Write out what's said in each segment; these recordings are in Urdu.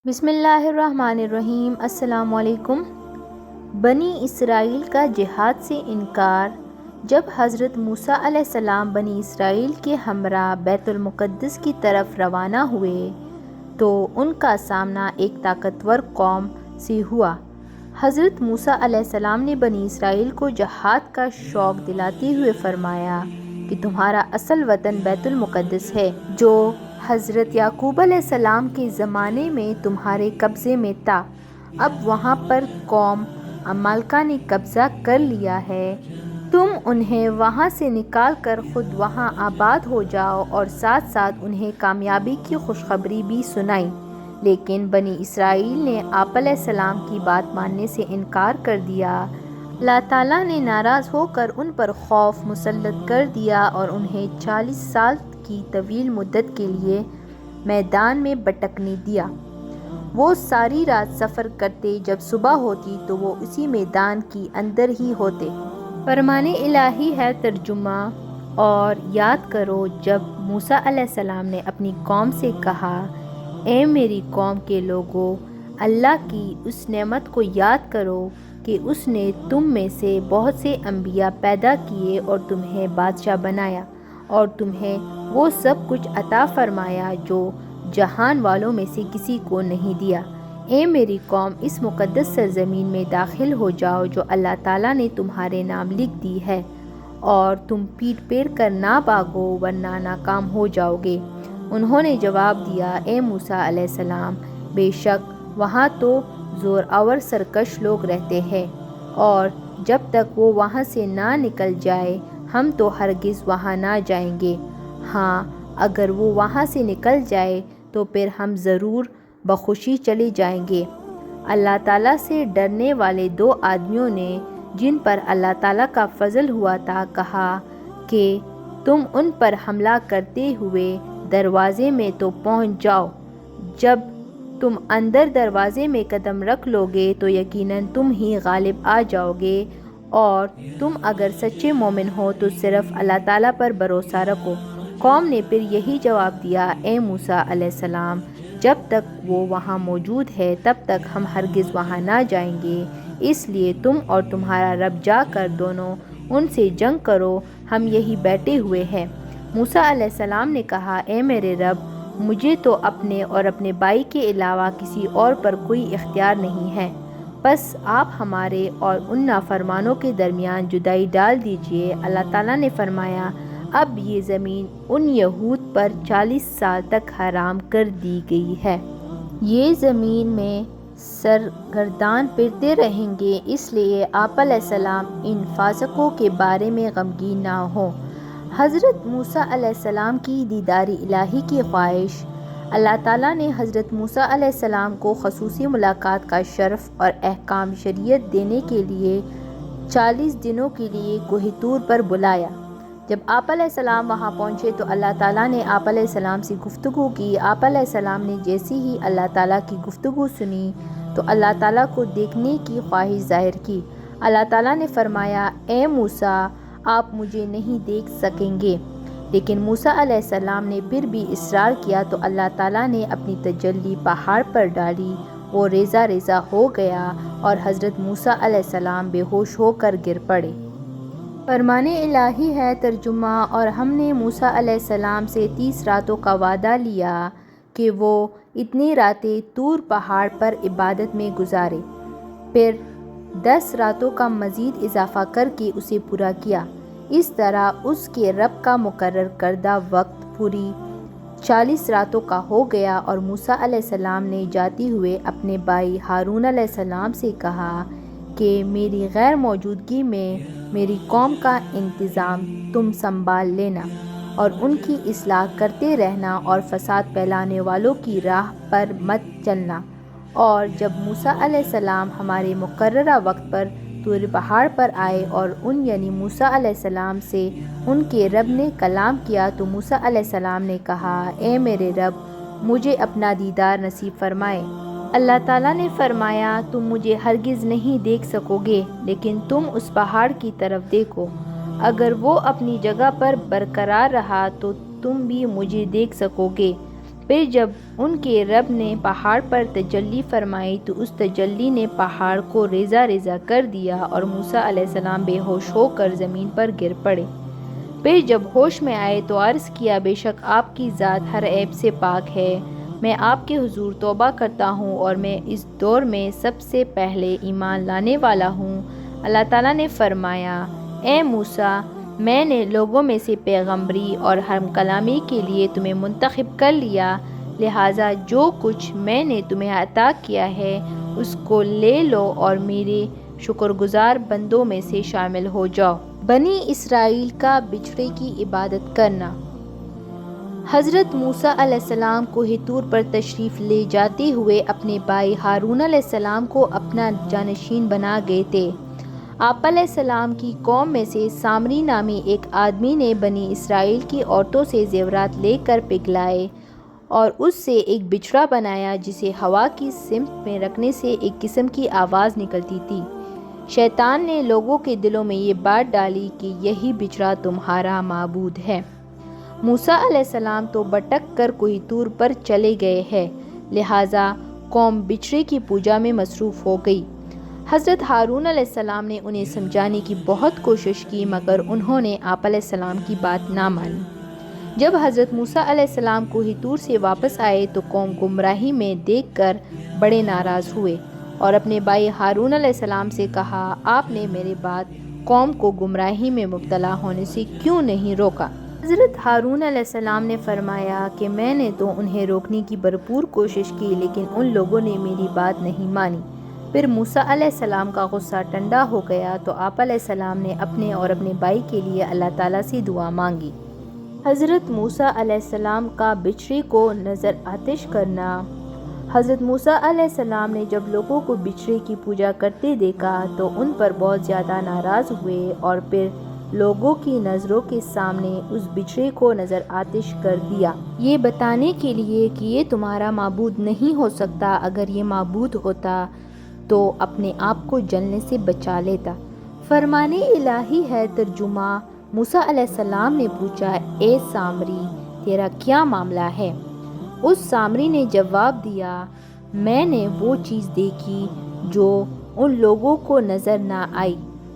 بسم اللہ الرحمن الرحیم۔ السلام علیکم۔ بنی اسرائیل کا جہاد سے انکار۔ جب حضرت موسیٰ علیہ السلام بنی اسرائیل کے ہمراہ بیت المقدس کی طرف روانہ ہوئے تو ان کا سامنا ایک طاقتور قوم سے ہوا۔ حضرت موسیٰ علیہ السلام نے بنی اسرائیل کو جہاد کا شوق دلاتے ہوئے فرمایا کہ تمہارا اصل وطن بیت المقدس ہے جو حضرت یعقوب علیہ السلام کے زمانے میں تمہارے قبضے میں تھا۔ اب وہاں پر قوم عمالقہ نے قبضہ کر لیا ہے، تم انہیں وہاں سے نکال کر خود وہاں آباد ہو جاؤ، اور ساتھ ساتھ انہیں کامیابی کی خوشخبری بھی سنائی۔ لیکن بنی اسرائیل نے آپ علیہ السلام کی بات ماننے سے انکار کر دیا۔ اللہ تعالیٰ نے ناراض ہو کر ان پر خوف مسلط کر دیا اور انہیں 40 سال کی طویل مدت کے لیے میدان میں بھٹکنے دیا۔ وہ ساری رات سفر کرتے، جب صبح ہوتی تو وہ اسی میدان کی اندر ہی ہوتے۔ فرمان الہی ہے ترجمہ۔ اور یاد کرو جب موسیٰ علیہ السلام نے اپنی قوم سے کہا، اے میری قوم کے لوگو، اللہ کی اس نعمت کو یاد کرو کہ اس نے تم میں سے بہت سے انبیاء پیدا کیے اور تمہیں بادشاہ بنایا، اور تمہیں وہ سب کچھ عطا فرمایا جو جہان والوں میں سے کسی کو نہیں دیا۔ اے میری قوم، اس مقدس سرزمین میں داخل ہو جاؤ جو اللہ تعالیٰ نے تمہارے نام لکھ دی ہے، اور تم پیٹ پھیر کر نہ بھاگو ورنہ ناکام ہو جاؤ گے۔ انہوں نے جواب دیا، اے موسیٰ علیہ السلام، بے شک وہاں تو زور آور سرکش لوگ رہتے ہیں، اور جب تک وہ وہاں سے نہ نکل جائے ہم تو ہرگز وہاں نہ جائیں گے۔ ہاں، اگر وہ وہاں سے نکل جائے تو پھر ہم ضرور بخوشی چلے جائیں گے۔ اللہ تعالیٰ سے ڈرنے والے دو آدمیوں نے جن پر اللہ تعالیٰ کا فضل ہوا تھا کہا کہ تم ان پر حملہ کرتے ہوئے دروازے میں تو پہنچ جاؤ، جب تم اندر دروازے میں قدم رکھ لو گے تو یقیناً تم ہی غالب آ جاؤ گے، اور تم اگر سچے مومن ہو تو صرف اللہ تعالیٰ پر بھروسہ رکھو۔ قوم نے پھر یہی جواب دیا، اے موسیٰ علیہ السلام، جب تک وہ وہاں موجود ہے تب تک ہم ہرگز وہاں نہ جائیں گے، اس لیے تم اور تمہارا رب جا کر دونوں ان سے جنگ کرو، ہم یہی بیٹھے ہوئے ہیں۔ موسیٰ علیہ السلام نے کہا، اے میرے رب، مجھے تو اپنے اور اپنے بھائی کے علاوہ کسی اور پر کوئی اختیار نہیں ہے، بس آپ ہمارے اور ان نافرمانوں کے درمیان جدائی ڈال دیجئے۔ اللہ تعالیٰ نے فرمایا، اب یہ زمین ان یہود پر 40 سال تک حرام کر دی گئی ہے۔ یہ زمین میں سرگردان پھرتے رہیں گے، اس لیے آپ علیہ السلام ان فاسقوں کے بارے میں غمگین نہ ہوں۔ حضرت موسیٰ علیہ السلام کی دیدار الہی کی خواہش۔ اللہ تعالیٰ نے حضرت موسیٰ علیہ السلام کو خصوصی ملاقات کا شرف اور احکام شریعت دینے کے لیے 40 دنوں کے لیے کوہ طور پر بلایا۔ جب آپ علیہ السلام وہاں پہنچے تو اللہ تعالیٰ نے آپ علیہ السلام سے گفتگو کی۔ آپ علیہ السلام نے جیسے ہی اللہ تعالیٰ کی گفتگو سنی تو اللہ تعالیٰ کو دیکھنے کی خواہش ظاہر کی۔ اللہ تعالیٰ نے فرمایا، اے موسیٰ، آپ مجھے نہیں دیکھ سکیں گے۔ لیکن موسیٰ علیہ السلام نے پھر بھی اصرار کیا تو اللہ تعالیٰ نے اپنی تجلی پہاڑ پر ڈالی، وہ ریزہ ریزہ ہو گیا اور حضرت موسیٰ علیہ السلام بے ہوش ہو کر گر پڑے۔ فرمان الہی ہے ترجمہ۔ اور ہم نے موسیٰ علیہ السلام سے 30 راتوں کا وعدہ لیا کہ وہ اتنی راتیں طور پہاڑ پر عبادت میں گزارے، پھر 10 راتوں کا مزید اضافہ کر کے اسے پورا کیا۔ اس طرح اس کے رب کا مقرر کردہ وقت پوری 40 راتوں کا ہو گیا، اور موسیٰ علیہ السلام نے جاتے ہوئے اپنے بھائی ہارون علیہ السلام سے کہا کہ میری غیر موجودگی میں میری قوم کا انتظام تم سنبھال لینا، اور ان کی اصلاح کرتے رہنا، اور فساد پھیلانے والوں کی راہ پر مت چلنا۔ اور جب موسیٰ علیہ السلام ہمارے مقررہ وقت پر طور پہاڑ پر آئے اور ان یعنی موسیٰ علیہ السلام سے ان کے رب نے کلام کیا تو موسیٰ علیہ السلام نے کہا، اے میرے رب، مجھے اپنا دیدار نصیب فرمائے۔ اللہ تعالیٰ نے فرمایا، تم مجھے ہرگز نہیں دیکھ سکو گے، لیکن تم اس پہاڑ کی طرف دیکھو، اگر وہ اپنی جگہ پر برقرار رہا تو تم بھی مجھے دیکھ سکو گے، پھر جب ان کے رب نے پہاڑ پر تجلی فرمائی تو اس تجلی نے پہاڑ کو ریزہ ریزہ کر دیا اور موسیٰ علیہ السلام بے ہوش ہو کر زمین پر گر پڑے۔ پھر جب ہوش میں آئے تو عرض کیا بے شک آپ کی ذات ہر عیب سے پاک ہے، میں آپ کے حضور توبہ کرتا ہوں اور میں اس دور میں سب سے پہلے ایمان لانے والا ہوں۔ اللہ تعالیٰ نے فرمایا اے موسیٰ، میں نے لوگوں میں سے پیغمبری اور ہم کلامی کے لیے تمہیں منتخب کر لیا، لہٰذا جو کچھ میں نے تمہیں عطا کیا ہے اس کو لے لو اور میرے شکر گزار بندوں میں سے شامل ہو جاؤ۔ بنی اسرائیل کا بچھڑے کی عبادت کرنا۔ حضرت موسیٰ علیہ السلام کوہ طور پر تشریف لے جاتے ہوئے اپنے بھائی ہارون علیہ السلام کو اپنا جانشین بنا گئے تھے۔ آپ علیہ السلام کی قوم میں سے سامری نامی ایک آدمی نے بنی اسرائیل کی عورتوں سے زیورات لے کر پگھلائے اور اس سے ایک بچھڑا بنایا جسے ہوا کی سمت میں رکھنے سے ایک قسم کی آواز نکلتی تھی۔ شیطان نے لوگوں کے دلوں میں یہ بات ڈالی کہ یہی بچھڑا تمہارا معبود ہے۔ موسیٰ علیہ السلام تو بھٹک کر کوہ طور پر چلے گئے ہیں، لہٰذا قوم بچھڑے کی پوجا میں مصروف ہو گئی۔ حضرت ہارون علیہ السلام نے انہیں سمجھانے کی بہت کوشش کی مگر انہوں نے آپ علیہ السلام کی بات نہ مانی۔ جب حضرت موسیٰ علیہ السلام کوہ طور سے واپس آئے تو قوم گمراہی میں دیکھ کر بڑے ناراض ہوئے اور اپنے بھائی ہارون علیہ السلام سے کہا آپ نے میرے بعد قوم کو گمراہی میں مبتلا ہونے سے کیوں نہیں روکا؟ حضرت ہارون علیہ السلام نے فرمایا کہ میں نے تو انہیں روکنے کی بھرپور کوشش کی لیکن ان لوگوں نے میری بات نہیں مانی۔ پھر موسیٰ علیہ السلام کا غصہ ٹھنڈا ہو گیا تو آپ علیہ السلام نے اپنے اور اپنے بھائی کے لیے اللہ تعالیٰ سے دعا مانگی۔ حضرت موسیٰ علیہ السلام کا بچھڑے کو نظر آتش کرنا۔ حضرت موسیٰ علیہ السلام نے جب لوگوں کو بچھڑے کی پوجا کرتے دیکھا تو ان پر بہت زیادہ ناراض ہوئے اور پھر لوگوں کی نظروں کے سامنے اس بچھڑے کو نظر آتش کر دیا، یہ بتانے کے لیے کہ یہ تمہارا معبود نہیں ہو سکتا، اگر یہ معبود ہوتا تو اپنے آپ کو جلنے سے بچا لیتا۔ فرمان الہی ہے۔ ترجمہ موسیٰ علیہ السلام نے پوچھا اے سامری تیرا کیا معاملہ ہے؟ اس سامری نے جواب دیا میں نے وہ چیز دیکھی جو ان لوگوں کو نظر نہ آئی،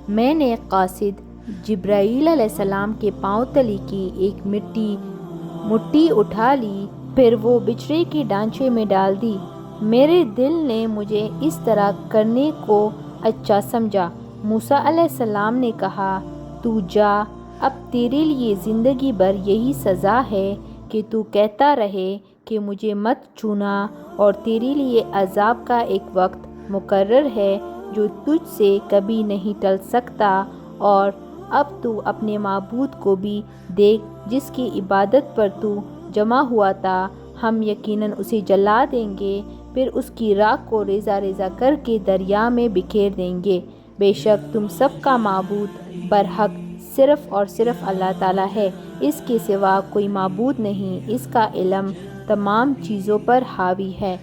میں نے قاصد جبرائیل علیہ السلام کے پاؤں تلے کی ایک مٹی اٹھا لی، پھر وہ بچھڑے کے ڈھانچے میں ڈال دی، میرے دل نے مجھے اس طرح کرنے کو اچھا سمجھا۔ موسیٰ علیہ السلام نے کہا تو جا، اب تیرے لیے زندگی بھر یہی سزا ہے کہ تو کہتا رہے کہ مجھے مت چھونا، اور تیرے لیے عذاب کا ایک وقت مقرر ہے جو تجھ سے کبھی نہیں ٹل سکتا، اور اب تو اپنے معبود کو بھی دیکھ جس کی عبادت پر تو جمع ہوا تھا، ہم یقیناً اسے جلا دیں گے، پھر اس کی راکھ کو ریزہ ریزہ کر کے دریا میں بکھیر دیں گے، بے شک تم سب کا معبود برحق صرف اور صرف اللہ تعالیٰ ہے، اس کے سوا کوئی معبود نہیں، اس کا علم تمام چیزوں پر حاوی ہے۔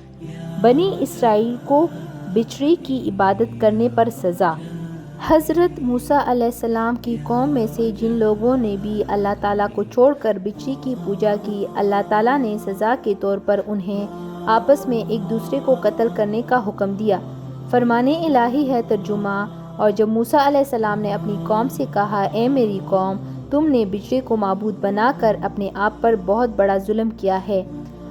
بنی اسرائیل کو بچھڑے کی عبادت کرنے پر سزا۔ حضرت موسیٰ علیہ السلام کی قوم میں سے جن لوگوں نے بھی اللہ تعالیٰ کو چھوڑ کر بچھڑے کی پوجا کی، اللہ تعالیٰ نے سزا کے طور پر انہیں آپس میں ایک دوسرے کو قتل کرنے کا حکم دیا۔ فرمان الہی ہے۔ ترجمہ اور جب موسیٰ علیہ السلام نے اپنی قوم سے کہا اے میری قوم، تم نے بچھڑے کو معبود بنا کر اپنے آپ پر بہت بڑا ظلم کیا ہے،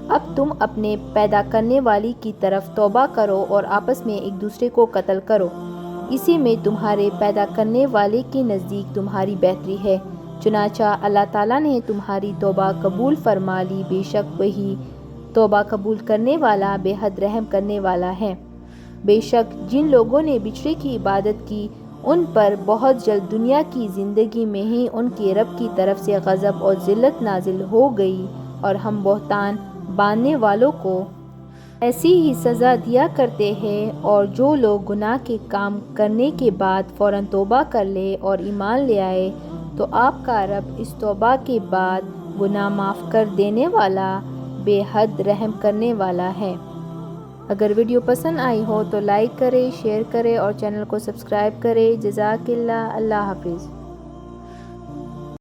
اب تم اپنے پیدا کرنے والی کی طرف توبہ کرو اور آپس میں ایک دوسرے کو قتل کرو، اسی میں تمہارے پیدا کرنے والے کے نزدیک تمہاری بہتری ہے، چنانچہ اللہ تعالیٰ نے تمہاری توبہ قبول فرما لی، بے شک وہی توبہ قبول کرنے والا بے حد رحم کرنے والا ہے۔ بے شک جن لوگوں نے بچھڑے کی عبادت کی ان پر بہت جلد دنیا کی زندگی میں ہی ان کے رب کی طرف سے غضب اور ذلت نازل ہو گئی، اور ہم بہتان باندھنے والوں کو ایسی ہی سزا دیا کرتے ہیں، اور جو لوگ گناہ کے کام کرنے کے بعد فوراً توبہ کر لے اور ایمان لے آئے تو آپ کا رب اس توبہ کے بعد گناہ معاف کر دینے والا بے حد رحم کرنے والا ہے۔ اگر ویڈیو پسند آئی ہو تو لائک کریں، شیئر کریں اور چینل کو سبسکرائب کریں۔ جزاک اللہ۔ اللہ حافظ۔